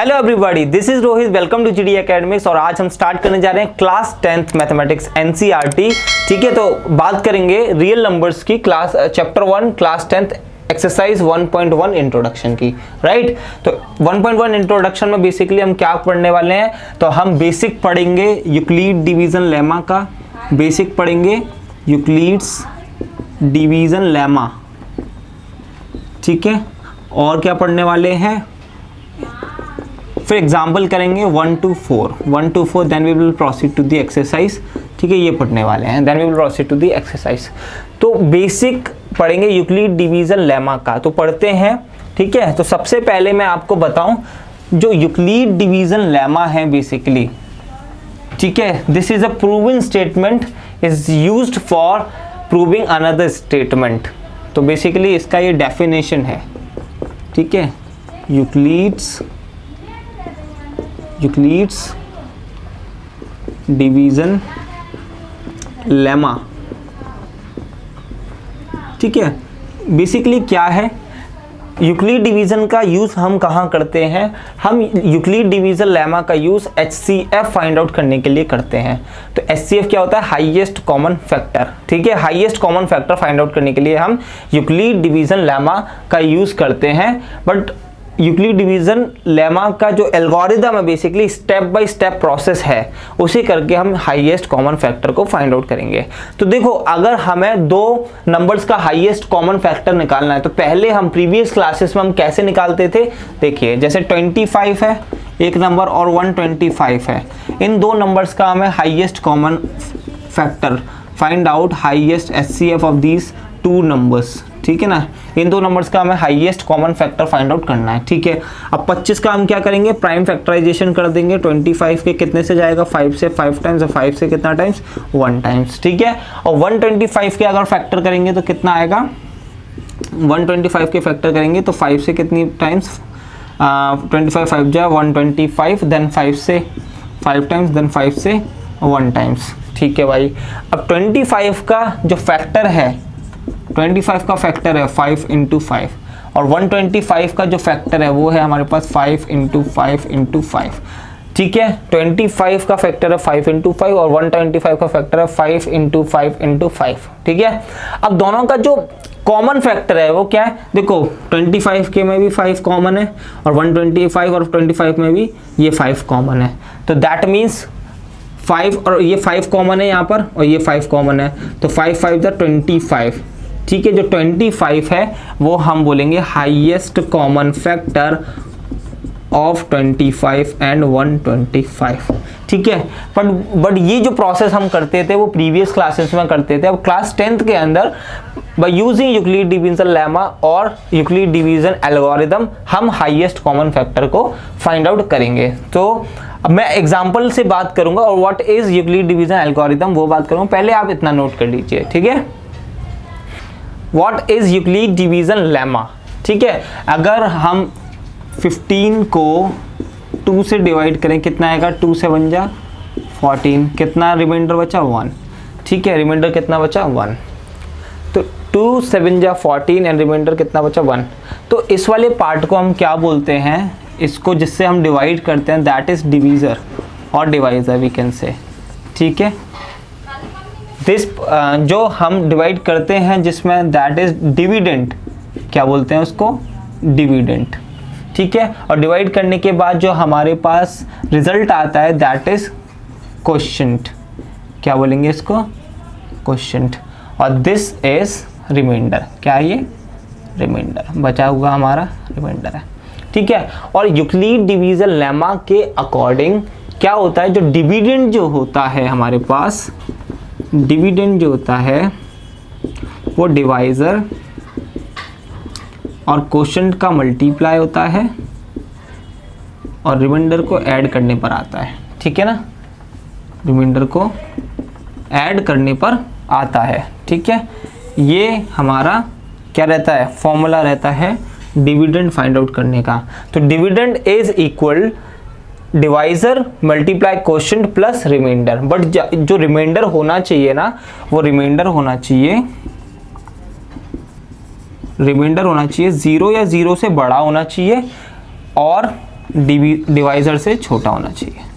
Hello everybody, this is Rohit. Welcome to GD academics. और आज हम स्टार्ट करने जा रहे हैं क्लास 10th मैथमेटिक्स एनसीईआरटी। ठीक है, तो बात करेंगे रियल नंबर्स की class chapter 1 class 10th exercise 1.1 introduction की। राइट, तो 1.1 इंट्रोडक्शन में बेसिकली हम क्या पढ़ने वाले हैं, तो हम बेसिक पढ़ेंगे यूक्लिड डिवीजन लेमा का, बेसिक पढ़ेंगे यूक्लिड्स डिवीजन लेमा। ठीक है, और क्या पढ़ने वाले हैं, फिर एग्जाम्पल करेंगे 1 to 4, then we will proceed to the exercise. ठीक है, ये पढ़ने वाले हैं, then we will proceed to the exercise. तो बेसिक पढ़ेंगे यूक्लिड डिवीजन लेमा का, तो पढ़ते हैं। ठीक है, तो सबसे पहले मैं आपको बताऊं जो यूक्लिड डिवीजन लेमा है बेसिकली, ठीक है, this is a proven statement is used for proving another statement. तो बेसिकली इसका ये डेफिनेशन है। ठीक है, यूक्लिड्स डिवीजन लेमा। ठीक है, बेसिकली क्या है, यूक्लिड डिवीजन का यूज हम कहाँ करते हैं, हम यूक्लिड डिवीजन लेमा का यूज HCF फाइंड आउट करने के लिए करते हैं। तो HCF क्या होता है, हाईएस्ट कॉमन फैक्टर। ठीक है, highest common factor find out करने के लिए हम यूक्लिड डिवीजन लेमा का यूज करते हैं। बट यूक्लिड डिवीजन लेमा का जो एल्गोरिदम है basically step by step process है, उसे करके हम हाईएस्ट कॉमन फैक्टर को फाइंड आउट करेंगे। तो देखो, अगर हमें दो नंबर्स का हाईएस्ट कॉमन फैक्टर निकालना है तो पहले हम प्रीवियस क्लासेस में हम कैसे निकालते थे, देखिए जैसे 25 है एक नंबर और 125 है, इन दो नंबर्स का हमें highest common factor find out, highest HCF of these two numbers. ठीक है ना, इन दो नंबर्स का हमें highest common factor find out करना है। ठीक है, अब 25 का हम क्या करेंगे, प्राइम फैक्टराइजेशन कर देंगे। 25 के कितने से जाएगा, 5 से 5 टाइम्स, और 5 से कितना टाइम्स, 1 टाइम्स। ठीक है, और 125 के अगर फैक्टर करेंगे तो कितना आएगा, 125 के फैक्टर करेंगे तो 5 से कितनी टाइम्स, 25 5 जा 125, देन 5 से 5 टाइम्स, देन 5 से 1 टाइम्स। ठीक है भाई, अब 25 का जो फैक्टर है, 25 का फैक्टर है 5 इंटू 5, और 125 का जो फैक्टर है वो है हमारे पास 5 इंटू 5 इंटू 5। ठीक है, 25 का फैक्टर है 5 इंटू 5 और 125 का फैक्टर है 5 इंटू 5 इंटू 5। ठीक है, अब दोनों का जो कॉमन फैक्टर है वो क्या है, देखो 25 के में भी 5 कॉमन है और 125 और 25 में भी ये 5 कॉमन है। तो दैट मीन्स 5 और ये 5 कॉमन है यहाँ पर, और ये 5 कॉमन है, तो 5 5 जा 25। ठीक है, जो 25 है वो हम बोलेंगे highest common factor of 25 and 125। ठीक है, बट ये जो प्रोसेस हम करते थे वो प्रीवियस क्लासेस में करते थे। अब क्लास 10th के अंदर by using Euclid division lemma और यूक्लिड डिवीजन एल्गोरिदम हम हाईएस्ट कॉमन फैक्टर को फाइंड आउट करेंगे। तो अब मैं एग्जांपल से बात करूंगा और what is Euclid division algorithm वो बात करूंगा। पहले आप इतना नोट कर लीजिए। ठीक है, What is Euclid division lemma. ठीक है, अगर हम 15 को 2 से डिवाइड करें कितना आएगा, 2 से 1 जा 14, कितना रिमाइंडर बचा 1। ठीक है, रिमाइंडर कितना बचा 1, तो 2 7 जा 14 एंड रिमाइंडर कितना बचा 1। तो इस वाले पार्ट को हम क्या बोलते हैं, इसको जिससे हम डिवाइड करते हैं दैट इज डिवीजर और डिवाइजर वी कैन से। ठीक है, दिस जो हम डिवाइड करते हैं जिसमें दैट इज डिविडेंड, क्या बोलते हैं उसको, डिविडेंड। ठीक है, और डिवाइड करने के बाद जो हमारे पास रिजल्ट आता है दैट इज क्वोशिएंट, क्या बोलेंगे इसको, क्वोशिएंट। और दिस इज रिमाइंडर, क्या है ये, रिमाइंडर, बचा हुआ हमारा रिमाइंडर है। ठीक है, और यूक्लिड डिवीजन लेमा के अकॉर्डिंग क्या होता है, जो डिविडेंड जो होता है हमारे पास, डिविडेंड जो होता है वो डिवाइजर और क्वोशिएंट का मल्टीप्लाई होता है और रिमाइंडर को ऐड करने पर आता है। ठीक है ना, रिमाइंडर को ऐड करने पर आता है। ठीक है, ये हमारा क्या रहता है, फॉर्मूला रहता है डिविडेंड फाइंड आउट करने का। तो dividend is equal divisor multiply quotient plus remainder. But जो रिमाइंडर होना चाहिए ना, वो रिमाइंडर होना चाहिए रिमाइंडर होना चाहिए 0 या 0 से बड़ा होना चाहिए और डिवाइज़र से छोटा होना चाहिए।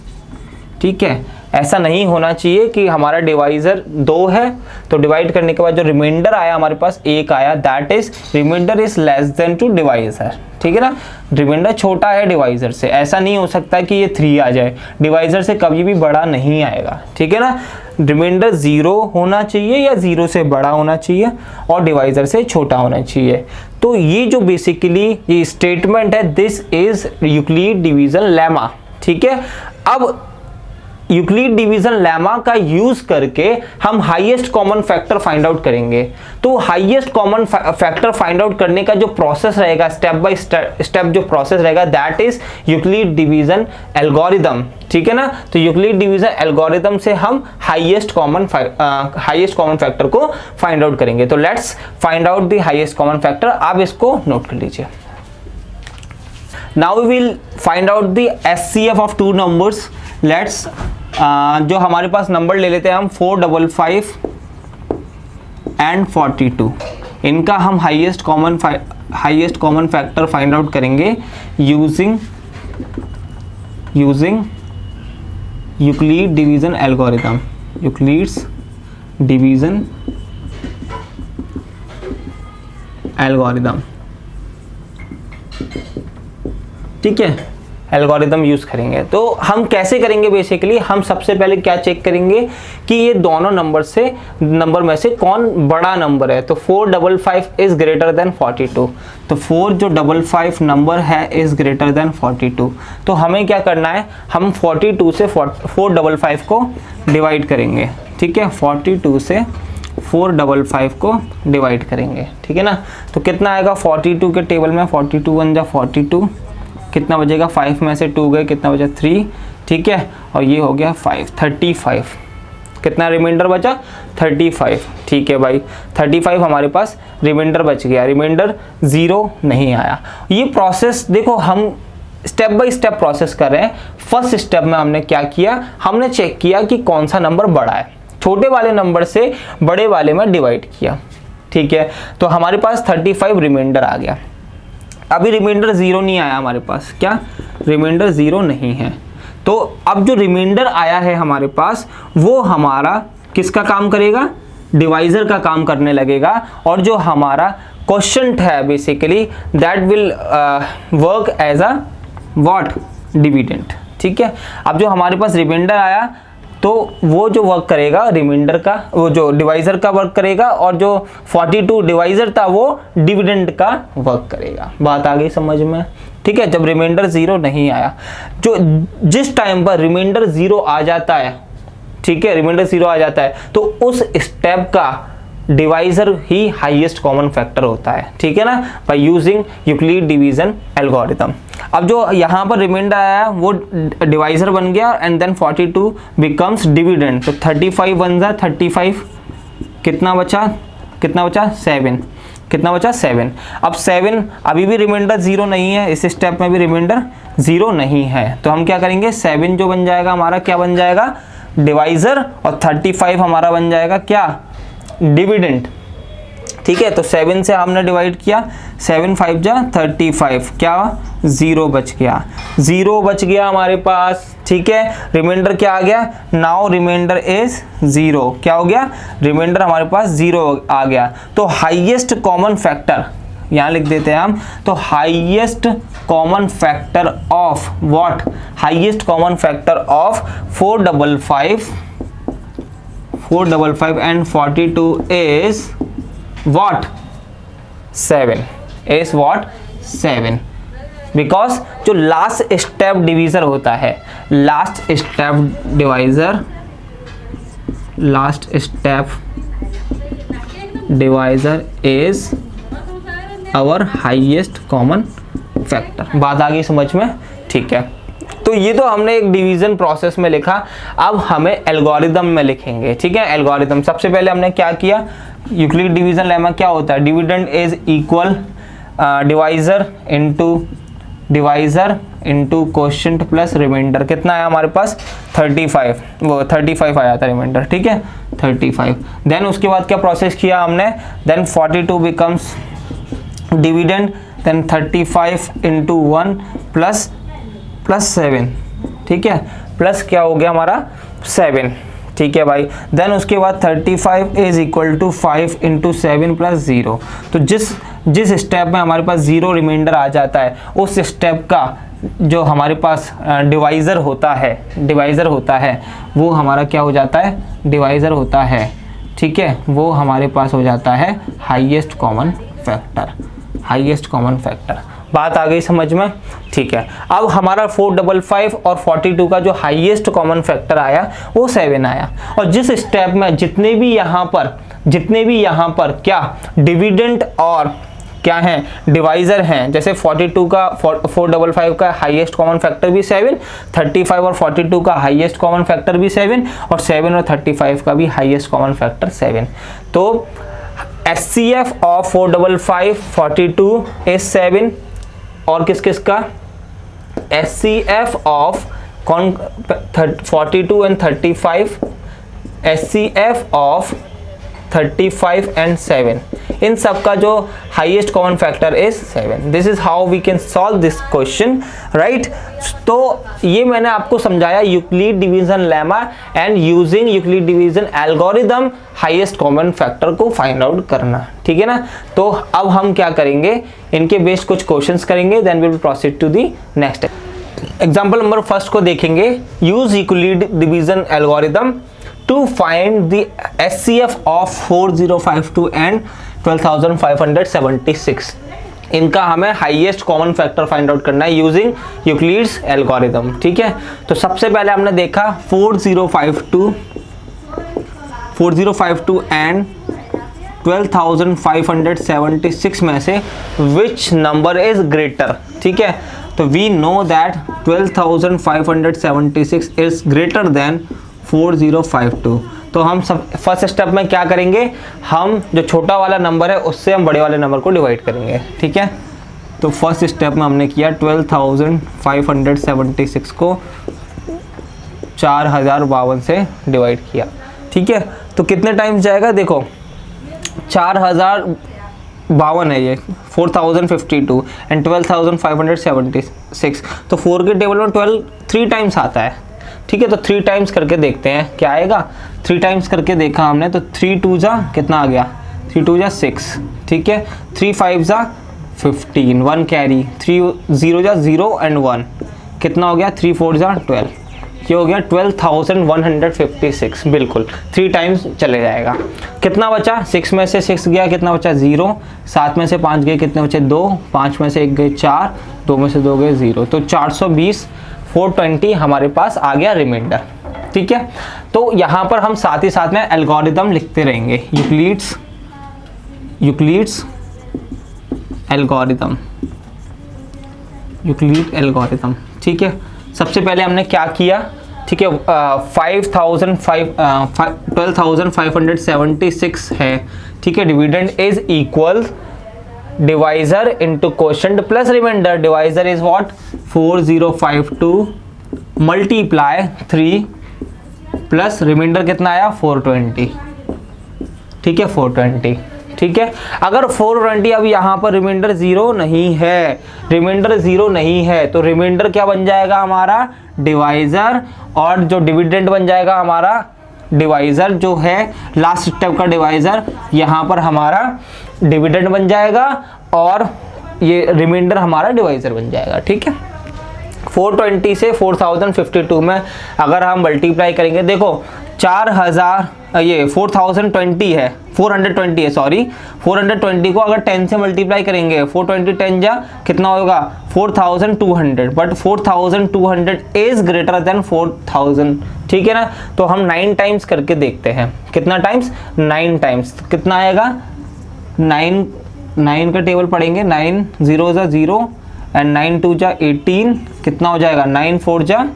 ठीक है, ऐसा नहीं होना चाहिए कि हमारा डिवाइज़र 2 है तो डिवाइड करने के बाद जो रिमाइंडर आया हमारे पास 1 आया, that is remainder is less than to divisor. ठीक है ना, रिमाइंडर छोटा है डिवाइज़र से, ऐसा नहीं हो सकता कि ये 3 आ जाए, डिवाइज़र से कभी भी बड़ा नहीं आएगा। ठीक है ना, रिमाइंडर 0 होना चाहिए या 0 से बड़ा होना चाहिए और डिवाइज़र से छोटा होना चाहिए। तो ये जो बेसिकली ये स्टेटमेंट है, this is Euclid division lemma. ठीक है, अब यूक्लिड डिवीजन लेमा का यूज करके हम highest common factor find out करेंगे। तो highest common factor find out करने का जो प्रोसेस रहेगा, स्टेप बाय स्टेप जो प्रोसेस रहेगा, that is Euclid division algorithm. ठीक है ना, तो यूक्लिड डिवीजन एल्गोरिदम से हम हाईएस्ट कॉमन फैक्टर को फाइंड आउट करेंगे। तो let's find out the highest common factor. आप इसको नोट कर लीजिए। Now we will find out the HCF of 2 numbers. Let's जो हमारे पास नंबर ले लेते हैं हम 455 एंड 42। इनका हम highest common factor find out करेंगे using Euclid division algorithm. Euclid's division algorithm. ठीक है, एल्गोरिथम यूज करेंगे। तो हम कैसे करेंगे, बेसिकली हम सबसे पहले क्या चेक करेंगे कि ये दोनों नंबर में से कौन बड़ा नंबर है। तो 455 इज ग्रेटर देन 42। तो 4 जो 55 नंबर है इज ग्रेटर देन 42। तो हमें क्या करना है, हम 42 से 455 को डिवाइड करेंगे। ठीक है, 42 से 455 को डिवाइड करेंगे। ठीक है ना, तो कितना आएगा 42 के टेबल में, 42 1 जा 42, कितना बचेगा 5 में से 2 गए, कितना बचा 3। ठीक है, और ये हो गया 5, 35। कितना रिमाइंडर बचा 35। ठीक है भाई, 35 हमारे पास रिमाइंडर बच गया, रिमाइंडर 0 नहीं आया। ये प्रोसेस देखो, हम स्टेप बाय स्टेप प्रोसेस कर रहे हैं। फर्स्ट स्टेप में हमने क्या किया, हमने चेक किया कि कौन सा नंबर बड़ा है, छोटे वाले नंबर से बड़े वाले में डिवाइड किया। ठीक है, तो हमारे पास 35 रिमाइंडर आ गया। अभी रिमाइंडर 0 नहीं आया हमारे पास, क्या रिमाइंडर 0 नहीं है। तो अब जो रिमाइंडर आया है हमारे पास, वो हमारा किसका काम करेगा, डिवाइजर का काम करने लगेगा। और जो हमारा क्वोशंट है basically that will work as a what, dividend. ठीक है, अब जो हमारे पास रिमाइंडर आया तो वो जो वर्क करेगा रिमाइंडर का, वो जो डिवाइजर का वर्क करेगा, और जो 42 डिवाइजर था वो डिविडेंड का वर्क करेगा। बात आ गई समझ में। ठीक है, जब रिमाइंडर 0 नहीं आया, जो जिस टाइम पर रिमाइंडर 0 आ जाता है, ठीक है, रिमाइंडर 0 आ जाता है, तो उस स्टेप का डिवाइजर ही हाईएस्ट कॉमन फैक्टर होता है। ठीक है ना, by using Euclid division algorithm. अब जो यहाँ पर रिमाइंडर आया वो डिवाइजर बन गया एंड देन 42 बिकम्स डिविडेंड। तो 35 बन जा 35, कितना बचा 7, कितना बचा 7। अब 7 अभी भी रिमाइंडर 0 नहीं है, इस स्टेप में भी रिमाइंडर 0 नहीं है। तो हम क्या करेंगे, 7 जो बन जाएगा हमारा क्या बन जाएगा, डिवाइजर, और 35 हमारा बन जाएगा क्या, डिविडेंड। ठीक है, तो 7 से हमने डिवाइड किया, 7 5 जा 35, क्या 0 बच गया, 0 बच गया हमारे पास। ठीक है, रिमाइंडर क्या आ गया, नाउ रिमाइंडर इज 0, क्या हो गया, रिमाइंडर हमारे पास 0 आ गया। तो हाईएस्ट कॉमन फैक्टर यहाँ लिख देते हैं हम, तो highest common factor of what, highest common factor of 455 and 42 is what, 7 is what, 7, because जो लास्ट स्टेप डिवीजर होता है, last step divisor is our highest common factor. बात आ गई समझ में। ठीक है, तो ये तो हमने एक डिवीजन प्रोसेस में लिखा, अब हमें एल्गोरिदम में लिखेंगे। ठीक है, एल्गोरिदम सबसे पहले हमने क्या किया, यूक्लिड डिवीजन लेमा क्या होता है, dividend is equal divisor into quotient plus reminder. कितना आया हमारे पास 35, वो 35 आया था रिमाइंडर। ठीक है, 35। देन उसके बाद क्या प्रोसेस किया हमने, then 42 becomes dividend, then 35 into 1 plus plus 7, ठीक है, प्लस क्या हो गया हमारा 7, ठीक है भाई। देन उसके बाद 35 is equal to 5 into 7 plus 0। तो जिस स्टेप में हमारे पास 0 रिमाइंडर आ जाता है, उस स्टेप का जो हमारे पास डिवाइज़र होता है वो हमारा क्या हो जाता है, डिवाइज़र होता है, ठीक है, वो हमारे पास हो जाता है हाईएस्ट कॉमन फैक्टर। बात आ गई समझ में, ठीक है। अब हमारा 455 और 42 का जो हाईएस्ट कॉमन फैक्टर आया वो 7 आया, और जिस स्टेप में जितने भी यहाँ पर क्या डिविडेंड और क्या है डिवाइज़र हैं, जैसे 42 का 455 का हाईएस्ट कॉमन फैक्टर भी 7, 35 और 42 का हाईएस्ट कॉमन फैक्टर भी 7, और 7 और 35 का भी हाईएस्ट कॉमन फैक्टर 7। तो HCF ऑफ 455 42 इज 7, और किस का HCF of 42 and 35, HCF of 35 and 7, इन सब का जो highest common factor is 7। This is how we can solve this question, right. तो ये मैंने आपको समझाया Euclid division lemma and using Euclid division algorithm highest common factor को फाइंड आउट करना, ठीक है ना। तो अब हम क्या करेंगे, इनके बेस्ड कुछ क्वेश्चंस करेंगे, then we will proceed to the next. Example number first को देखेंगे, use Euclid division algorithm to find the HCF of 4052 and 12576। इनका हमें highest common factor find out करना है यूजिंग यूक्लिड्स एल्गोरिदम, ठीक है। तो सबसे पहले हमने देखा 4052 एंड 12576 में से विच नंबर इज ग्रेटर, ठीक है। तो we know that 12576 is greater than 4052। तो हम सब फर्स्ट स्टेप में क्या करेंगे, हम जो छोटा वाला नंबर है उससे हम बड़े वाले नंबर को डिवाइड करेंगे, ठीक है। तो फर्स्ट स्टेप में हमने किया 12576 को 4052 से डिवाइड किया, ठीक है। तो कितने टाइम्स जाएगा, देखो 4052 है ये, 4052 एंड 12576, तो 4 के टेबल में 12 3 टाइम्स आता है, ठीक है। तो 3 टाइम्स करके देखते हैं क्या आएगा। 3 टाइम्स करके देखा हमने, तो 3 2 जा कितना आ गया, 3 2 जा 6, ठीक है। 3 5 जा 15, 1 कैरी, 3 0 जा 0 एंड 1 कितना हो गया, 3 4 जा 12, ये हो गया 12156, बिल्कुल 3 टाइम्स चले जाएगा। कितना बचा, 6 में से 6 गया, कितना बचा 0, 7 में से 5 गए, कितने बचे 2, 5 में से 1 गए 4, 2 में से 2 गए 0, तो 420 420 हमारे पास आ गया रिमाइंडर, ठीक है। तो यहाँ पर हम साथ ही साथ में एल्गोरिदम लिखते रहेंगे, यूक्लिड्स एल्गोरिदम, ठीक है। सबसे पहले हमने क्या किया, ठीक है, 12576 है, ठीक है। Dividend is equal divisor into quotient plus remainder. Divisor is what, 4052 multiply 3 plus reminder कितना आया 420, ठीक है 420, ठीक है। अगर 420 अब यहाँ पर रिमाइंडर 0 नहीं है, तो रिमाइंडर क्या बन जाएगा हमारा डिवाइजर, और जो डिविडेंड बन जाएगा हमारा डिवाइजर, जो है लास्ट स्टेप का डिवाइजर, यहाँ पर हमारा डिविडेंड बन जाएगा और ये रिमाइंडर हमारा डिवाइजर बन जाएगा, ठीक है। 420 से 4052 में अगर हम मल्टीप्लाई करेंगे, देखो 4000 ये 4020 है, 420 है सॉरी, 420 को अगर 10 से मल्टीप्लाई करेंगे, 420 10 जा कितना होगा 4200, बट 4200 इज ग्रेटर देन 4000, ठीक है ना। तो हम 9 टाइम्स करके देखते हैं, कितना टाइम्स 9 टाइम्स, तो कितना आएगा 9 का टेबल पढ़ेंगे, 9 0 जा 0 एंड 9 2 जा 18, कितना हो जाएगा 9 4 जा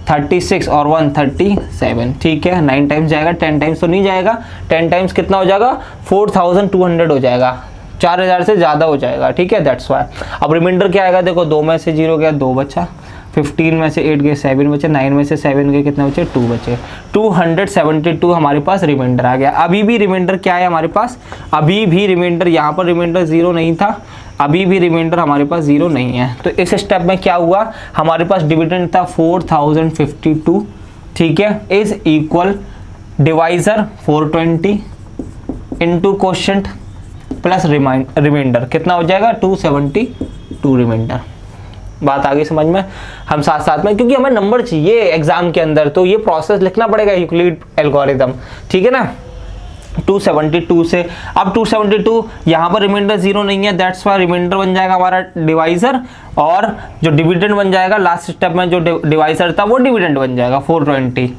36 और 137, ठीक है। 9 टाइम्स जाएगा, 10 टाइम्स तो नहीं जाएगा, 10 टाइम्स कितना हो जाएगा 4200 हो जाएगा, 4000 से ज़्यादा हो जाएगा, ठीक है, दैट्स वाई। अब रिमाइंडर क्या आएगा, देखो 2 में से 0 गया 2 बचा, 15 में से 8 गए 7 बचे, 9 में से 7 गए कितने बचे 2 बचे, 272 हमारे पास रिमाइंडर आ गया। अभी भी रिमाइंडर क्या है हमारे पास, अभी भी रिमाइंडर, यहाँ पर रिमाइंडर 0 नहीं था, अभी भी रिमाइंडर हमारे पास 0 नहीं है। तो इस स्टेप में क्या हुआ, हमारे पास डिविडेंड था 4052, ठीक है, is equal divisor 420 into quotient plus reminder कितना हो जाएगा 272 रिमाइंडर। बात आगे समझ में, हम साथ साथ में, क्योंकि हमें नंबर चाहिए एग्जाम के अंदर, तो ये प्रोसेस लिखना पड़ेगा यूक्लिड एल्गोरिथम, ठीक है ना। 272 से अब 272 यहाँ पर रिमाइंडर 0 नहीं है, दैट्स वाई रिमाइंडर बन जाएगा हमारा डिवाइजर, और जो डिविडेंड बन जाएगा लास्ट स्टेप में जो डिवाइजर था वो डिविडेंड बन जाएगा 420,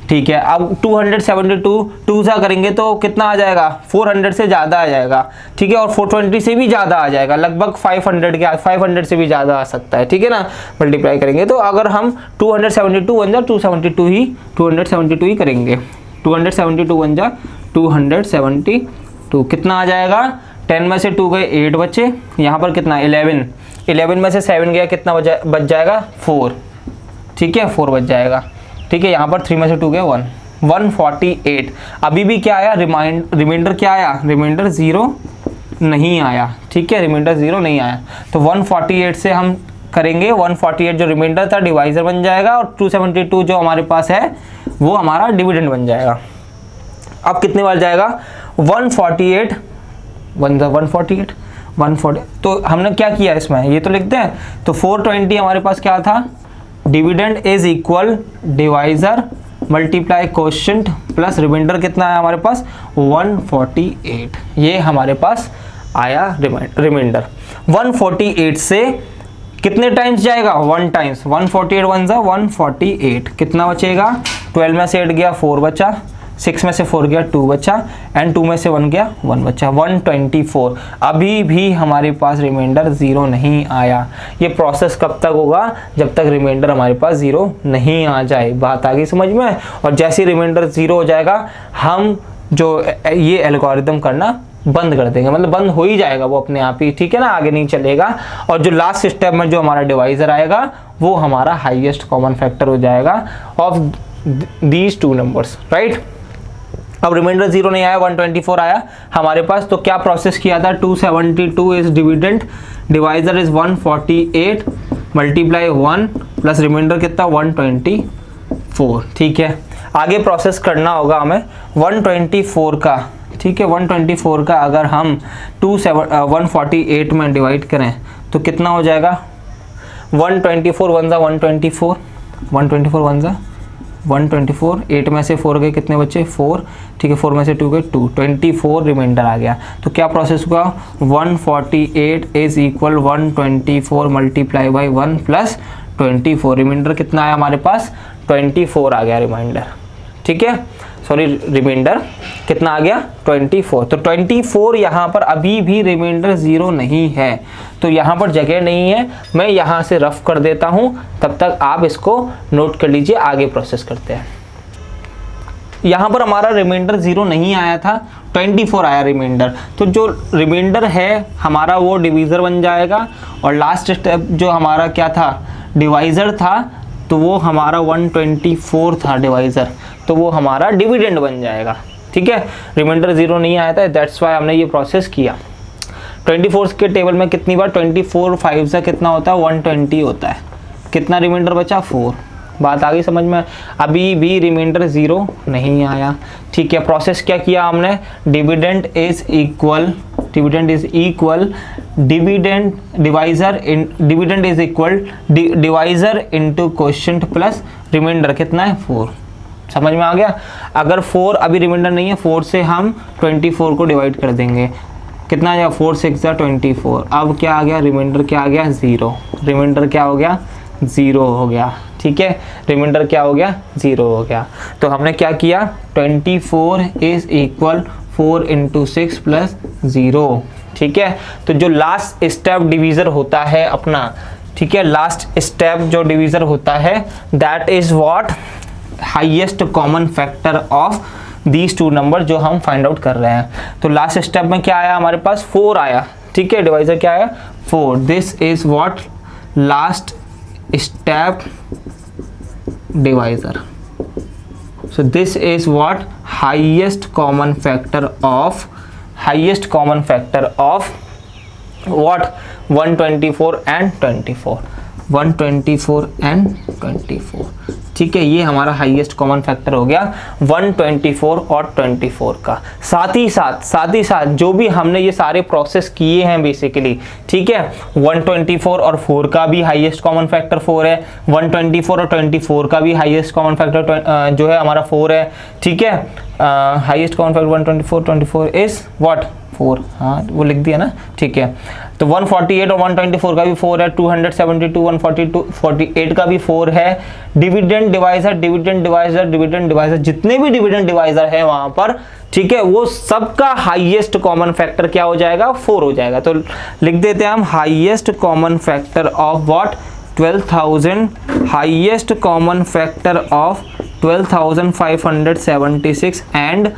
ठीक है। अब 272 2 सा करेंगे तो कितना आ जाएगा, 400 से ज़्यादा आ जाएगा, ठीक है, और 420 से भी ज़्यादा आ जाएगा, लगभग 500 से भी ज़्यादा आ सकता है, ठीक है ना। मल्टीप्लाई करेंगे तो अगर हम 272 बन जा 272 ही करेंगे, 272 बन जा 272 कितना आ जाएगा, 10 में से 2 गए 8 बचे, यहाँ पर कितना 11 में से 7 गया कितना बच जाएगा 4, ठीक है, 4 बच जाएगा, ठीक है। यहाँ पर 3 में से 2 गए 148। अभी भी क्या आया, रिमाइंडर क्या आया, रिमाइंडर 0 नहीं आया, ठीक है, रिमाइंडर 0 नहीं आया। तो 148 से हम करेंगे, 148 जो रिमाइंडर था डिवाइजर बन जाएगा, और 272 जो हमारे पास है वो हमारा डिविडेंड बन जाएगा। अब कितने बार जाएगा, 148 140। तो हमने क्या किया इसमें, ये तो लिखते हैं, तो 420 हमारे पास क्या था, dividend is equal divisor multiply quotient plus reminder कितना है हमारे पास 148, ये हमारे पास आया रिमाइंडर। 148 से कितने टाइम्स जाएगा, 1 टाइम्स, 148 1 जा 148, कितना बचेगा, 12 में से 8 गया 4 बचा, 6 में से 4 गया 2 बचा, एंड 2 में से 1 गया 1 बचा, 124। अभी भी हमारे पास रिमाइंडर 0 नहीं आया। ये प्रोसेस कब तक होगा, जब तक रिमाइंडर हमारे पास 0 नहीं आ जाए। बात आ गई समझ में। और जैसे रिमाइंडर 0 हो जाएगा हम जो ये एल्गोरिथम करना बंद कर देंगे, मतलब बंद हो ही जाएगा वो अपने आप ही, ठीक है ना, आगे नहीं चलेगा। और जो लास्ट स्टेप में जो हमारा डिवाइजर आएगा वो हमारा हाईएस्ट कॉमन फैक्टर हो जाएगा ऑफ दीज 2 नंबर्स, राइट। अब रिमाइंडर 0 नहीं आया, 124 आया हमारे पास, तो क्या प्रोसेस किया था, 272 is dividend, divisor is 148 multiply 1 plus reminder कितना 124, ठीक है। आगे प्रोसेस करना होगा हमें 124 का, ठीक है, 124 का अगर हम 148 में डिवाइड करें तो कितना हो जाएगा, 124 1 जा 124, 124 1 जा 124, 8 में से 4 गए कितने बच्चे 4, ठीक है, 4 में से 2 गए 2, 24 रिमाइंडर आ गया। तो क्या प्रोसेस हुआ, 148 is equal 124 multiply by 1 plus 24, reminder कितना आया हमारे पास 24 आ गया रिमाइंडर, ठीक है, सॉरी रिमाइंडर कितना आ गया 24। तो 24 यहाँ पर अभी भी रिमाइंडर 0 नहीं है, तो यहाँ पर जगह नहीं है, मैं यहाँ से रफ कर देता हूँ, तब तक आप इसको नोट कर लीजिए, आगे प्रोसेस करते हैं। यहाँ पर हमारा रिमाइंडर 0 नहीं आया था, 24 आया रिमाइंडर, तो जो रिमाइंडर है हमारा वो डिवीज़र बन जाएगा, और लास्ट स्टेप जो हमारा क्या था डिवाइज़र था, तो वो हमारा 124 था डिवाइज़र, तो वो हमारा डिविडेंड बन जाएगा, ठीक है। रिमाइंडर 0 नहीं आया था, दैट्स वाई हमने ये प्रोसेस किया। 24 के टेबल में कितनी बार 24 5 से कितना होता है 120 होता है, कितना रिमाइंडर बचा 4। बात आ गई समझ में। अभी भी रिमाइंडर 0 नहीं आया, ठीक है। प्रोसेस क्या किया हमने, dividend is equal divisor into quotient plus reminder कितना है 4। समझ में आ गया। अगर 4 अभी रिमाइंडर नहीं है, 4 से हम 24 को डिवाइड कर देंगे, कितना आ जाएगा 4 6 24। अब क्या आ गया, रिमाइंडर क्या आ गया 0, रिमाइंडर क्या हो गया 0 हो गया, ठीक है, रिमाइंडर क्या हो गया 0 हो गया। तो हमने क्या किया, 24 इज इक्वल 4 इंटू 6 प्लस 0, ठीक है। तो जो लास्ट स्टेप डिवीज़र होता है अपना, ठीक है, लास्ट स्टेप जो डिवीज़र होता है that is what highest common factor of these 2 number जो हम फाइंड आउट कर रहे हैं। तो लास्ट स्टेप में क्या आया हमारे पास 4 आया, ठीक है, डिवाइजर क्या आया 4। This is what last step divisor. So this is what highest common factor of what 124 and 24, 124 and 24, ठीक है। ये हमारा हाईएस्ट कॉमन फैक्टर हो गया 124 और 24 का। साथ ही साथ जो भी हमने ये सारे प्रोसेस किए हैं बेसिकली, ठीक है, 124 और 4 का भी हाईएस्ट कॉमन फैक्टर 4 है, 124 और 24 का भी हाईएस्ट कॉमन फैक्टर जो है हमारा 4 है, ठीक है। Highest common factor 124 24 is what 4, हाँ वो लिख दिया ना, ठीक है। तो 148 और 124 का भी 4 है, 272 142 48 का भी 4 है। डिविडेंड डिवाइजर जितने भी डिविडेंड डिवाइजर है वहां पर, ठीक है, वो सबका हाईएस्ट कॉमन फैक्टर क्या हो जाएगा 4 हो जाएगा। तो लिख देते हैं हम highest common factor of what 12,000, highest common factor of 12,576 and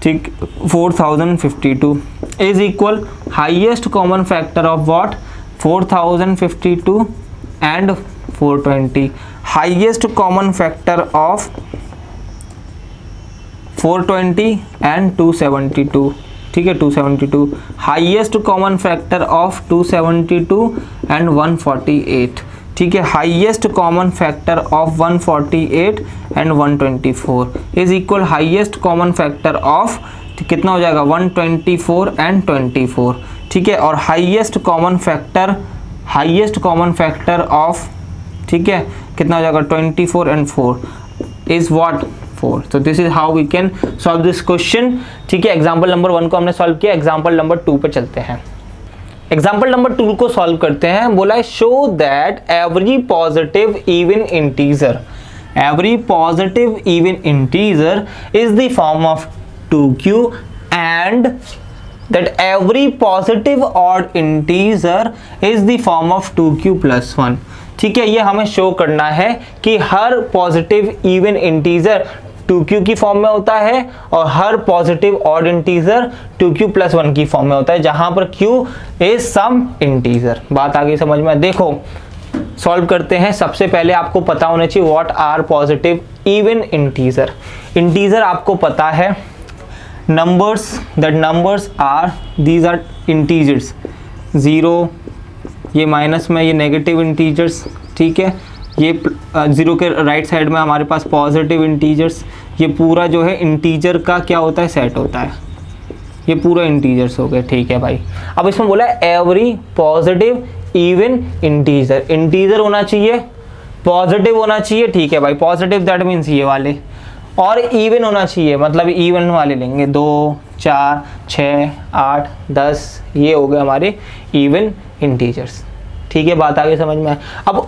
ठीक 4052 is equal highest common factor of what 4052 and 420, highest common factor of 420 and 272, ठीक है 272, highest common factor of 272 and 148, ठीक है, highest common factor of 148 and 124 is equal highest common factor of कितना हो जाएगा 124 and 24, ठीक है, और हाईएस्ट कॉमन फैक्टर ऑफ, ठीक है, कितना हो जाएगा 24 एंड 4 इज व्हाट 4। तो this is how we can solve this question, ठीक है। एग्जाम्पल नंबर 1 को हमने सॉल्व किया, एग्जाम्पल नंबर 2 पे चलते हैं। एग्जाम्पल नंबर 2 को सॉल्व करते हैं। बोला है show that every positive even integer is the form of 2q and that every positive odd integer is the form of 2q plus 1, ठीक है। ये हमें शो करना है कि हर पॉजिटिव इवन इंटीजर 2q की फॉर्म में होता है और हर positive odd integer 2q plus 1 की फॉर्म में होता है, जहां पर q इज सम इंटीजर। बात आ गई समझ में। देखो सॉल्व करते हैं। सबसे पहले आपको पता होना चाहिए what are positive even integer. Integer आपको पता है numbers, that numbers are these are integers, 0 ये माइनस में ये नेगेटिव इंटीजर्स, ठीक है, ये 0 के राइट साइड में हमारे पास पॉजिटिव इंटीजर्स। ये पूरा जो है इंटीजर का क्या होता है सेट होता है, ये पूरा इंटीजर्स हो गए, ठीक है भाई। अब इसमें बोला है every positive even integer, integer होना चाहिए, पॉजिटिव होना चाहिए, ठीक है भाई। पॉजिटिव दैट मीन्स ये वाले, और इवन होना चाहिए, मतलब इवन वाले लेंगे 2 4 6 8 10, ये हो गए हमारे इवन इंटीजर्स, ठीक है। बात आगे समझ में। अब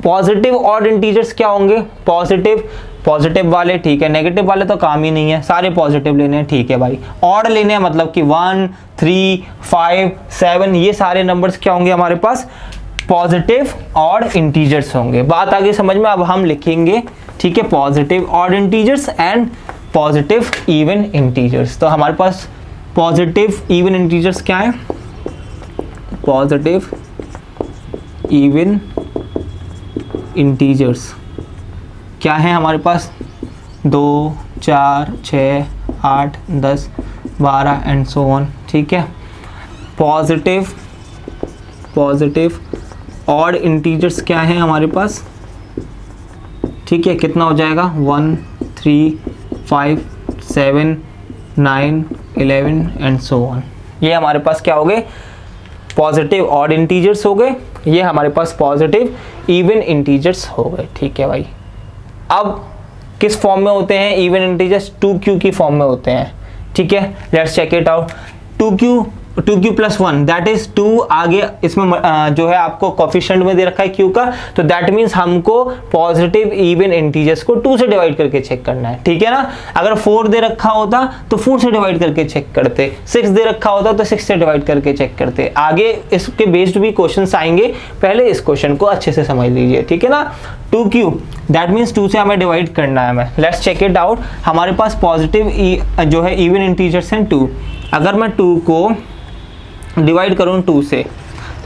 पॉजिटिव ऑड इंटीजर्स क्या होंगे, पॉजिटिव वाले, ठीक है, नेगेटिव वाले तो काम ही नहीं है, सारे पॉजिटिव लेने हैं, ठीक है भाई। ऑड लेने हैं मतलब कि 1 3 5 7, ये सारे नंबर्स क्या होंगे हमारे पास पॉजिटिव ऑड इंटीजर्स होंगे। बात आगे समझ में। अब हम लिखेंगे, ठीक है, positive odd integers and positive even integers. तो हमारे पास पॉजिटिव इवन इंटीजर्स क्या है, पॉजिटिव इवन इंटीजर्स क्या है हमारे पास 2 4 6 8 10 12 एंड सो ऑन, ठीक है। पॉजिटिव ऑड इंटीजर्स क्या है हमारे पास, ठीक है, कितना हो जाएगा 1 3 5 7 9 11 एंड सो ऑन। ये हमारे पास क्या हो गए पॉजिटिव ऑड इंटीजर्स हो गए, ये हमारे पास पॉजिटिव इवन इंटीजर्स हो गए, ठीक है भाई। अब किस फॉर्म में होते हैं इवन इंटीजर्स, 2q की फॉर्म में होते हैं, ठीक है। Let's check it out. 2q plus 1 that is 2, आगे इसमें जो है आपको कोफिशिएंट में दे रखा है q का, तो दैट मीन्स हमको पॉजिटिव इवन इंटीजर्स को 2 से डिवाइड करके चेक करना है, ठीक है ना। अगर 4 दे रखा होता तो 4 से डिवाइड करके चेक करते, 6 दे रखा होता तो 6 से डिवाइड करके चेक करते। आगे इसके बेस्ड भी क्वेश्चंस आएंगे, पहले इस क्वेश्चन को अच्छे से समझ लीजिए, ठीक है ना। 2q दैट मीन्स 2 से हमें डिवाइड करना है हमें। Let's check it out. हमारे पास पॉजिटिव जो है इवन इंटीजर्स हैं 2। अगर मैं 2 को डिवाइड करूँ 2 से,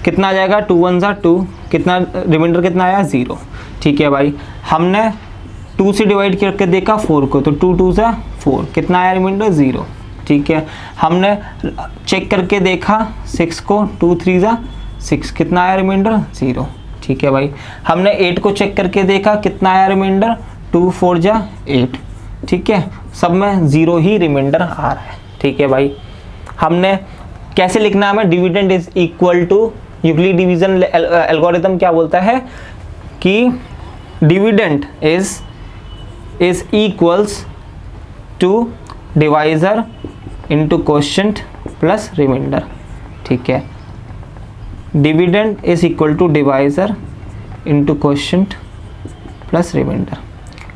कितना आ जाएगा 2 1 जा 2, कितना रिमाइंडर कितना आया 0, ठीक है भाई। हमने 2 से डिवाइड करके देखा 4 को, तो 2 2 जा 4, कितना आया रिमाइंडर 0, ठीक है। हमने चेक करके देखा 6 को, 2 3 ज़ा 6, कितना आया रिमाइंडर 0, ठीक है भाई। हमने 8 को चेक करके देखा, कितना आया रिमाइंडर 2 4 ज़ा 8, ठीक है। सब में 0 ही रिमाइंडर आ रहा है, ठीक है भाई। हमने कैसे लिखना है, हमें dividend is equal to, Euclid division algorithm क्या बोलता है कि dividend is equals to divisor into quotient plus reminder, ठीक है। Dividend is equal to divisor into quotient plus reminder.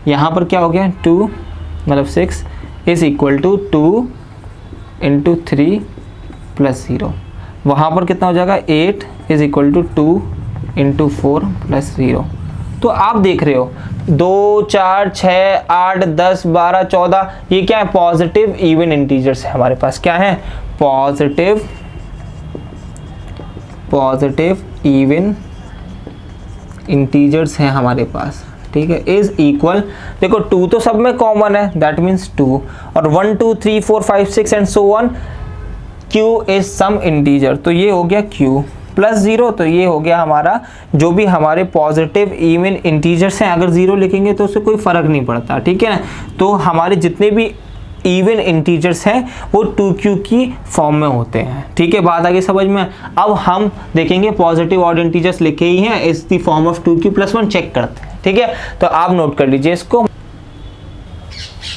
यहाँ पर क्या हो गया 2 मतलब 6 is equal to 2 into 3 plus 0। वहाँ पर कितना हो जाएगा 8 is equal to 2 into 4 plus 0। तो आप देख रहे हो 2 4 6 8 10 12 14, ये क्या है पॉजिटिव इवन इंटीजर्स है हमारे पास। क्या है पॉजिटिव इवन इंटीजर्स हैं हमारे पास, ठीक है। इज इक्वल, देखो 2 तो सब में कॉमन है, दैट मीन्स 2, और 1 2 3 4 5 6 and so on. q is some integer, तो ये हो गया q प्लस 0, तो ये हो गया हमारा जो भी हमारे पॉजिटिव इवन इंटीजर्स हैं। अगर 0 लिखेंगे तो उससे कोई फ़र्क नहीं पड़ता, ठीक है ना। तो हमारे जितने भी इवन इंटीजर्स हैं वो 2q की फॉर्म में होते हैं, ठीक है। बात आगे समझ में। अब हम देखेंगे पॉजिटिव ऑड इंटीजर्स लिखे ही हैं, is the form of 2q + 1, check करते हैं, ठीक है। तो आप नोट कर लीजिए इसको,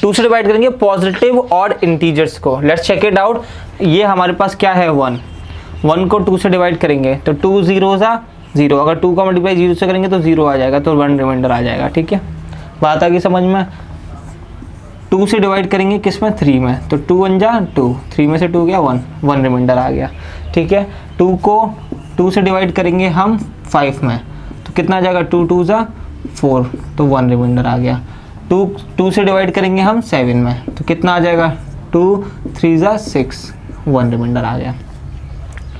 2 से डिवाइड करेंगे पॉजिटिव ऑड इंटीजर्स को। Let's check it out. ये हमारे पास क्या है 1 को 2 से डिवाइड करेंगे तो 2 0 ज़ा 0, अगर 2 का मल्टीप्लाई 0 से करेंगे तो 0 आ जाएगा, तो 1 रिमाइंडर आ जाएगा, ठीक है। बात आ गई समझ में। 2 से डिवाइड करेंगे किस में 3 में, तो 2 1 ज़ा 2, 3 में से 2 गया 1 रिमाइंडर आ गया, ठीक है। 2 को 2 से डिवाइड करेंगे हम 5 में, तो कितना आ जाएगा 2 2 ज़ा 4, तो 1 रिमाइंडर आ गया। 2 से डिवाइड करेंगे हम 7 में, तो कितना आ जाएगा 2 3 ज़ा 6, 1 रिमाइंडर आ गया,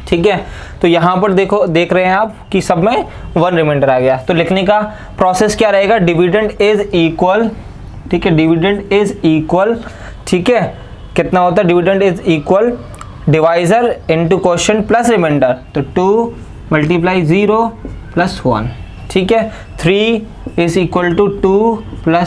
ठीक है। तो यहाँ पर देखो, देख रहे हैं आप कि सब में 1 रिमाइंडर आ गया। तो लिखने का प्रोसेस क्या रहेगा, डिविडेंड इज इक्वल, ठीक है, डिविडेंड इज इक्वल, ठीक है, कितना होता है dividend is equal divisor into quotient plus reminder, तो 2 × 0 + 1, ठीक है। 3 इज इक्वल टू 2 ×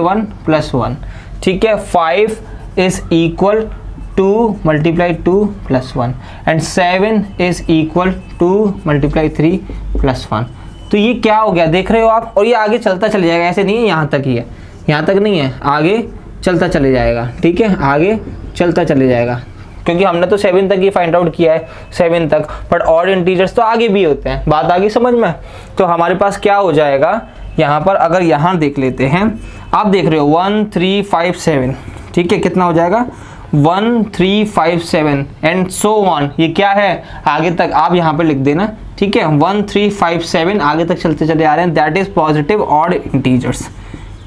1 + 1, ठीक है। 5 is equal 2 × 2 + 1 and 7 is equal 2 × 3 + 1। तो ये क्या हो गया देख रहे हो आप, और ये आगे चलता चले जाएगा, ऐसे नहीं है यहाँ तक ही है, यहाँ तक नहीं है, आगे चलता चले जाएगा, ठीक है, आगे चलता चले जाएगा, क्योंकि हमने तो 7 तक ही फाइंड आउट किया है, 7 तक, बट ऑड इंटीजर्स तो आगे भी होते हैं। बात आगे समझ में। तो हमारे पास क्या हो जाएगा यहाँ पर, अगर यहाँ देख लेते हैं, आप देख रहे हो 1 3 5 7, ठीक है, कितना हो जाएगा 1 3 5 7 एंड सो ऑन। ये क्या है आगे तक आप यहाँ पे लिख देना, ठीक है। 1 3 5 7 आगे तक चलते चले आ रहे हैं, that is positive odd integers.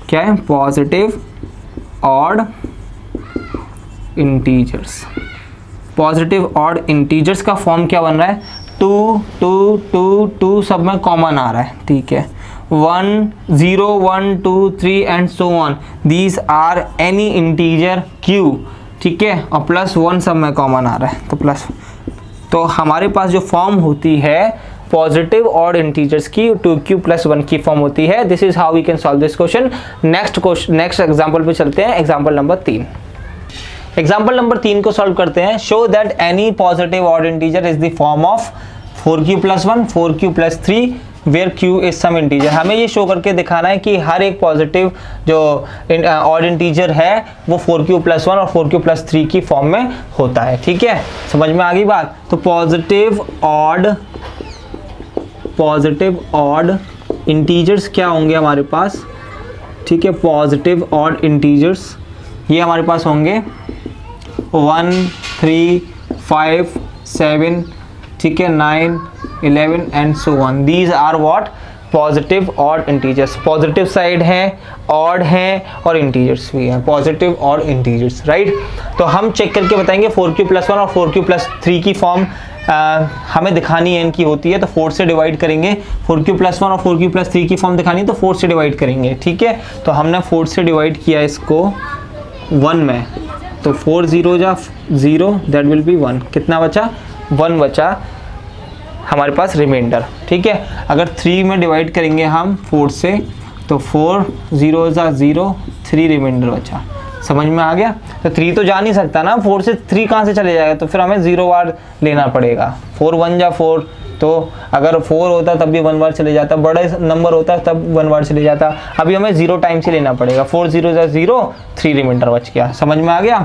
क्या है positive odd integers. Positive odd integers का फॉर्म क्या बन रहा है 2 2 2 2, सब में कॉमन आ रहा है, ठीक है। 1 0 1 2 3 and so on, these are any integer q, ठीक है, और +1 सब में कॉमन आ रहा है, तो प्लस। तो हमारे पास जो फॉर्म होती है पॉजिटिव ऑड इंटीजर्स की 2q + 1 की फॉर्म होती है। This is how we can solve this question. Next example पे चलते हैं, एग्जांपल नंबर 3। एग्जांपल नंबर 3 को सॉल्व करते हैं। Show that any positive odd integer is the form of 4q + 1 4q + 3 where q is some integer. हमें ये show करके दिखाना है कि हर एक पॉजिटिव जो ऑड इंटीजर है वो 4q + 1 और 4q + 3 की फॉर्म में होता है, ठीक है। समझ में आ गई बात। तो पॉजिटिव ऑड इंटीजर्स क्या होंगे हमारे पास, ठीक है। पॉजिटिव ऑड इंटीजर्स ये हमारे पास होंगे 1 3 5 7, ठीक है, 9 11 and so on. These are what positive odd integers. Positive side है, ऑड है और इंटीजर्स भी हैं, पॉजिटिव ऑड इंटीजर्स, राइट। तो हम चेक करके बताएंगे 4q + 1 और 4q + 3 की फॉर्म हमें दिखानी है इनकी होती है, तो 4 से डिवाइड करेंगे। 4q + 1 और 4q + 3 की फॉर्म दिखानी है तो 4 से डिवाइड करेंगे, ठीक है। तो हमने 4 से डिवाइड किया इसको 1 में, तो 4 0 जा 0, दैट विल बी 1। कितना बचा? 1 बचा हमारे पास रिमाइंडर। ठीक है, अगर 3 में डिवाइड करेंगे हम 4 से, तो 4 0 जा 0, 3 रिमाइंडर बचा। समझ में आ गया? तो 3 तो जा नहीं सकता ना, 4 से 3 कहाँ से चले जाएगा, तो फिर हमें 0 बार लेना पड़ेगा। 4 1 जा 4, तो अगर 4 होता तब भी 1 बार चले जाता, बड़े नंबर होता तब 1 बार चले जाता। अभी हमें 0 टाइम से लेना पड़ेगा। 4 0 जा 0, 3 रिमाइंडर बच गया। समझ में आ गया?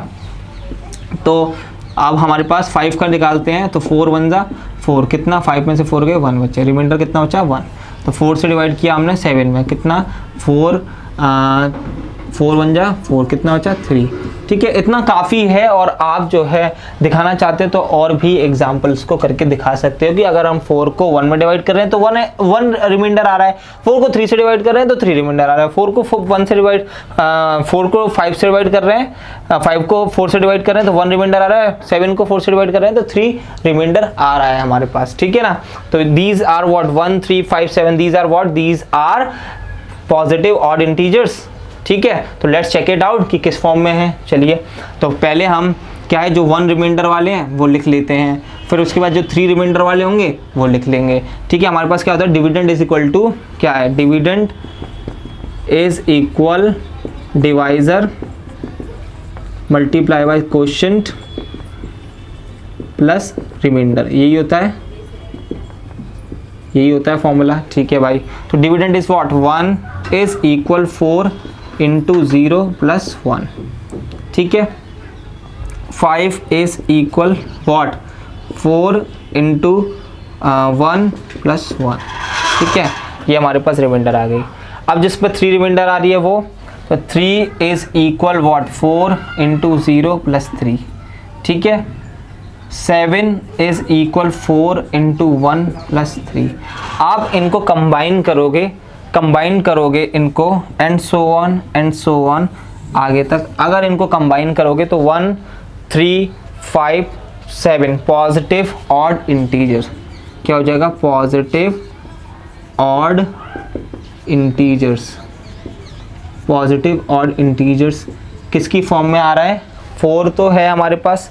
तो अब हमारे पास 5 का निकालते हैं, तो 4 1 जा 4, कितना? 5 में से 4 गए, 1 बचे, रिमाइंडर कितना बचा? 1। तो 4 से डिवाइड किया हमने 7 में, कितना? 4 1 जा 4, कितना बचा? 3। ठीक है, इतना काफ़ी है। और आप जो है दिखाना चाहते हैं तो और भी एग्जाम्पल्स को करके दिखा सकते हो कि अगर हम 4 को 1 में डिवाइड कर रहे हैं तो 1 रिमाइंडर आ रहा है, 4 को 3 से डिवाइड कर रहे हैं तो 3 रिमाइंडर आ रहा है, 4 को 1 से डिवाइड 4 को 5 से डिवाइड कर रहे हैं, 5 को 4 से डिवाइड कर रहे हैं तो 1 रिमाइंडर आ रहा है, 7 को 4 से डिवाइड कर रहे हैं तो 3 रिमाइंडर आ रहा है हमारे पास। ठीक है ना? तो these are what 1 3 5 7, these are what, these are positive odd integers. ठीक है, तो लेट्स चेक इट आउट कि किस फॉर्म में है। चलिए, तो पहले हम क्या है, जो 1 रिमाइंडर वाले हैं वो लिख लेते हैं, फिर उसके बाद जो 3 रिमाइंडर वाले होंगे वो लिख लेंगे। ठीक है, हमारे पास क्या होता है, डिविडेंड इज इक्वल टू क्या है, dividend is equal divisor multiply by quotient plus reminder, यही होता है फॉर्मूला। ठीक है भाई, तो dividend is what, 1 is equal 4 into 0 plus 1। ठीक है, 5 is equal what, 4 into 1 plus 1। ठीक है, ये हमारे पास रिमाइंडर आ गई। अब जिस पर 3 रिमाइंडर आ रही है वो, तो 3 is equal what, 4 into 0 plus 3। ठीक है, 7 इज इक्वल 4 इंटू 1 प्लस 3। आप इनको कंबाइन करोगे इनको एंड सो ऑन आगे तक। अगर इनको कंबाइन करोगे तो 1 3 5 7 पॉजिटिव ऑड इंटीजर क्या हो जाएगा, पॉजिटिव ऑड इंटीजर्स किसकी फॉर्म में आ रहा है, 4 तो है हमारे पास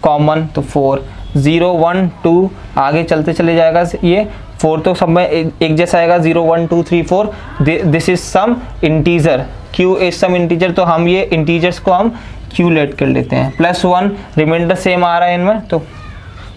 कॉमन, तो 4 0 1 2 आगे चलते चले जाएगा। ये 4 तो सब में एक जैसा आएगा, 0 1 2 3 4, this is some integer, q is some integer, तो हम ये इंटीजर्स को हम q लेट कर लेते हैं। प्लस 1 रिमाइंडर सेम आ रहा है इनमें, तो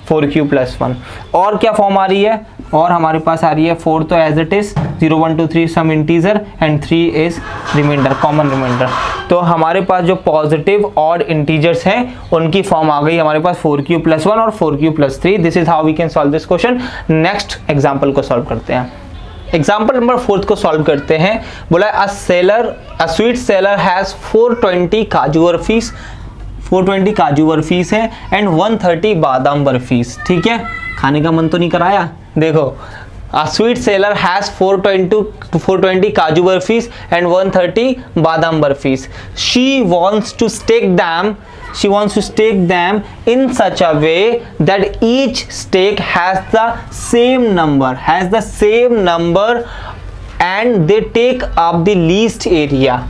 4q प्लस 1। और क्या फॉर्म आ रही है, और हमारे पास आ रही है 4 तो as it is, 0 1 2 3 some integer and 3 is reminder, common reminder. तो हमारे पास जो पॉजिटिव ऑड इंटीजर्स हैं उनकी फॉर्म आ गई हमारे पास 4q प्लस 1 और 4q plus 3। This is how we can solve this question. Next example को सॉल्व करते हैं। एग्जाम्पल नंबर 4 को सॉल्व करते हैं। बोला अ स्वीट सेलर हैज 420 काजू बर्फीस, 420 काजू बर्फीस है एंड 130 बादाम बर्फीस। ठीक है, खाने का मन तो नहीं कराया। देखो, a sweet seller has 420 kaju burfis and 130 badam burfis. She wants to stake them in such a way that each stake has the same number and they take up the least area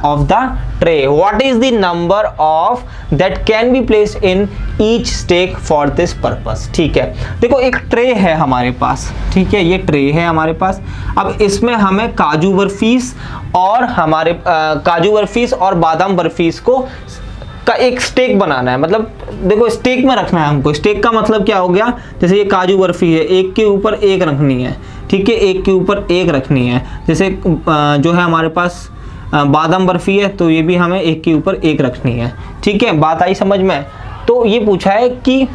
of the tray. What is the number of that can be placed in each stake for this purpose? ठीक है, देखो एक tray है हमारे पास। ठीक है, ये tray है हमारे पास। अब इसमें हमें काजू बर्फीस और बादाम बर्फीस का एक स्टेक बनाना है। मतलब देखो, स्टेक में रखना है हमको। स्टेक का मतलब क्या हो गया, जैसे ये काजू बर्फी है, एक के ऊपर एक रखनी है। ठीक है, एक के ऊपर एक रखनी है। जैसे जो है हमारे पास बादाम बर्फी है, तो ये भी हमें एक के ऊपर एक रखनी है। ठीक है, बात आई समझ में? तो ये पूछा है कि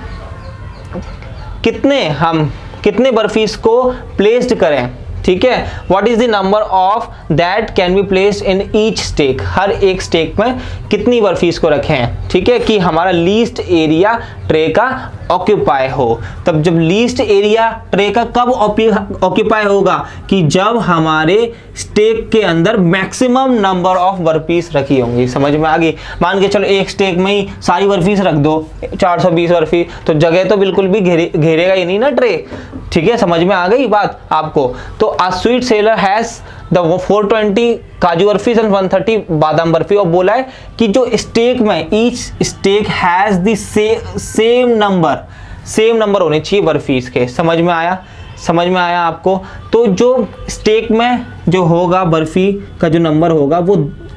कितने बर्फीस को प्लेस्ड करें। ठीक है, what is the number of that can be placed in each stack, हर एक स्टेक में कितनी बर्फीस को रखें। ठीक है, कि हमारा लीस्ट एरिया ट्रे का ऑक्यूपाई हो। तब जब लीस्ट एरिया ट्रे का कब ऑक्यूपाई होगा, कि जब हमारे स्टेक के अंदर मैक्सिमम नंबर ऑफ बर्फीस रखी होंगी। समझ में आ गई? मान के चलो एक स्टेक में ही सारी बर्फीस रख दो, 420 बर्फी, तो जगह तो बिल्कुल भी घेरेगा ही नहीं ना ट्रे। ठीक है, समझ में आ गई बात आपको? तो a sweet seller has the 420 काजू बर्फी एंड 130 बादाम बर्फी, और बोला है कि जो स्टेक में each stack has the same number होने चाहिए बर्फीज के। समझ में आया? समझ में आया आपको? तो जो स्टेक में जो होगा बर्फी का जो नंबर होगा वो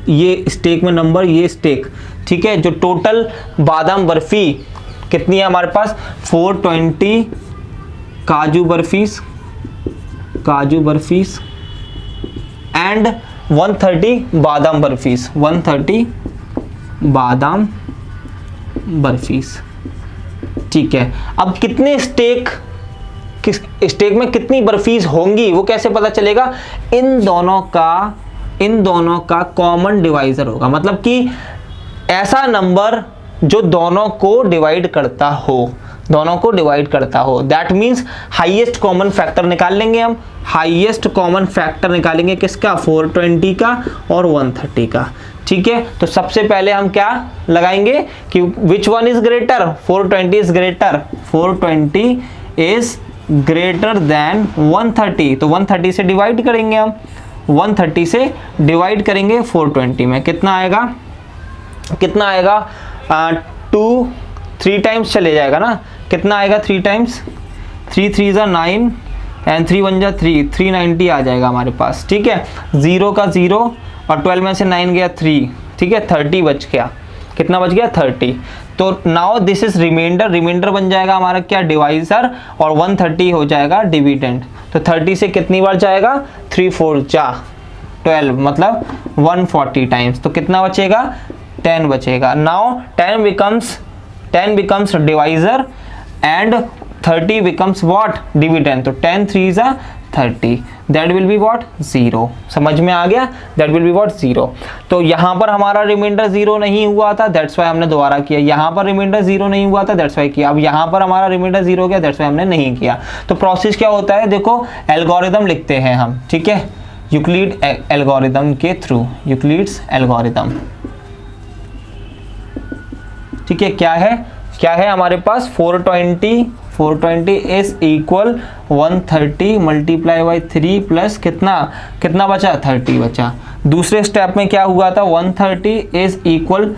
ये स्टेक में नंबर, ये स्टेक, ठीक है। जो टोटल बादाम बर्फी कितनी है हमारे पास, 420 काजू बर्फीज एंड 130 बादाम बर्फीज, 130 बादाम बर्फीज, ठीक है। अब कितने स्टेक में कितनी बर्फीज होंगी वो कैसे पता चलेगा? इन दोनों का कॉमन डिवाइजर होगा, मतलब कि ऐसा नंबर जो दोनों को डिवाइड करता हो, that means highest common factor निकाल लेंगे हम। हाईएस्ट कॉमन फैक्टर निकालेंगे किसका? 420 का और 130 का, ठीक है। तो सबसे पहले हम क्या लगाएंगे कि which one is greater, 420 is greater, 420 is greater then 130, तो 130 से डिवाइड करेंगे हम, 130 से डिवाइड करेंगे 420 में, कितना आएगा 3 टाइम्स चले जाएगा ना, कितना आएगा 3 टाइम्स, 3 3 जा 9 एंड 3 1 जा 3, 390 आ जाएगा हमारे पास, ठीक है। 0 का 0 और 12 में से 9 गया 3, ठीक है, 30 बच गया, कितना बच गया 30। तो नाउ दिस इज रिमाइंडर बन जाएगा हमारा क्या, डिवाइजर, और 130 हो जाएगा डिविडेंड। तो 30 से कितनी बार जाएगा, 3 4 जा 12, मतलब 140 टाइम्स, तो कितना बचेगा 10 बचेगा। Now 10 becomes divisor and 30 becomes what, dividend. तो 10 3 जा 30, दैट विल बी व्हाट, 0। समझ में आ गया? That will be what, 0। तो यहाँ पर हमारा रिमाइंडर 0 नहीं हुआ था, दैट्स वाई हमने दोबारा किया। यहाँ पर रिमाइंडर 0 नहीं हुआ था, दैट्स वाई किया। अब यहाँ पर हमारा रिमाइंडर 0 हो गया, दैट्स वाई हमने नहीं किया। तो प्रोसेस क्या होता है, देखो एल्गोरिदम लिखते हैं हम, ठीक है, यूक्लिड एल्गोरिदम के थ्रू, यूक्लिड्स एल्गोरिदम, ठीक है। क्या है हमारे पास, 420 is equal 130 multiply by 3 plus कितना बचा, 30 बचा। दूसरे स्टेप में क्या हुआ था, 130 is equal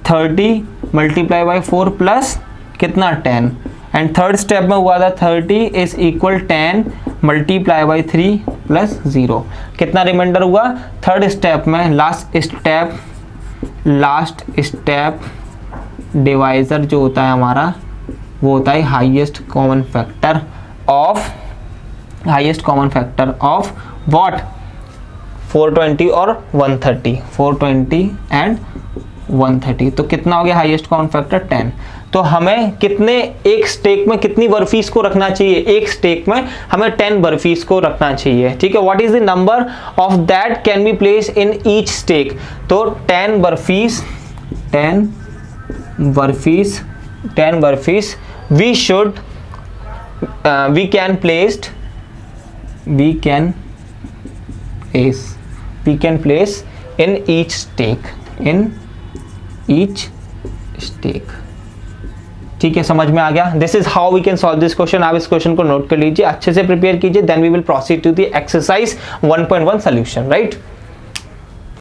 30 multiply by 4 plus कितना 10, एंड थर्ड स्टेप में हुआ था 30 is equal 10 multiply by 3 plus 0, कितना रिमाइंडर हुआ। थर्ड स्टेप में लास्ट स्टेप डिवाइजर जो होता है हमारा वो होता है highest common factor of what, 420 और 130, 420 एंड 130, तो कितना हो गया हाईएस्ट कॉमन फैक्टर, 10। तो हमें एक स्टेक में कितनी बर्फीज को रखना चाहिए, एक स्टेक में हमें 10 बर्फीज को रखना चाहिए, ठीक है। What is the number of that can be place in each stack, तो 10 बर्फीज we can place in each stake, ठीक है। समझ में आ गया? This is how we can solve this question. आप इस क्वेश्चन को नोट कर लीजिए, अच्छे से प्रिपेयर कीजिए, then we will proceed to the exercise 1.1 solution, right.